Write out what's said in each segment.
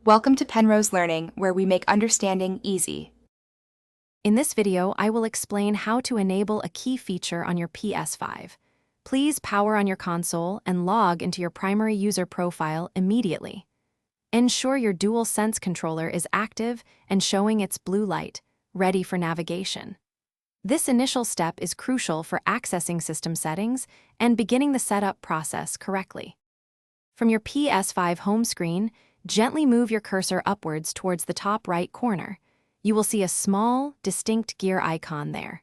Welcome to Penrose Learning, where we make understanding easy. In this video, I will explain how to enable a key feature on your PS5. Please power on your console and log into your primary user profile immediately. Ensure your DualSense controller is active and showing its blue light, ready for navigation. This initial step is crucial for accessing system settings and beginning the setup process correctly. From your PS5 home screen, gently move your cursor upwards towards the top right corner. You will see a small, distinct gear icon there.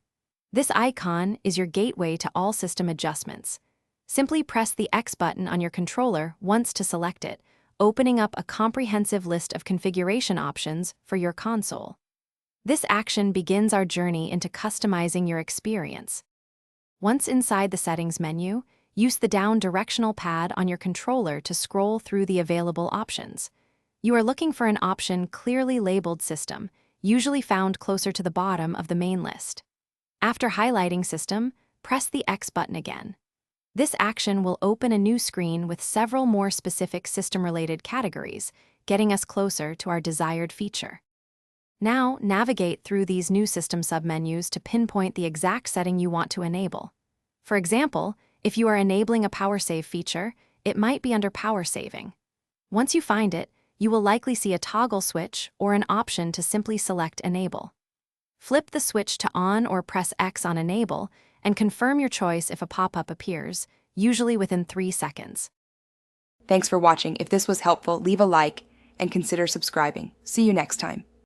This icon is your gateway to all system adjustments. Simply press the X button on your controller once to select it, opening up a comprehensive list of configuration options for your console. This action begins our journey into customizing your experience. Once inside the settings menu, use the down directional pad on your controller to scroll through the available options. You are looking for an option clearly labeled System, usually found closer to the bottom of the main list. After highlighting System, press the X button again. This action will open a new screen with several more specific system-related categories, getting us closer to our desired feature. Now, navigate through these new system submenus to pinpoint the exact setting you want to enable. For example, if you are enabling a power save feature, it might be under power saving. Once you find it, you will likely see a toggle switch or an option to simply select Enable. Flip the switch to On or press X on Enable and confirm your choice if a pop-up appears, usually within 3 seconds. Thanks for watching. If this was helpful, leave a like and consider subscribing. See you next time.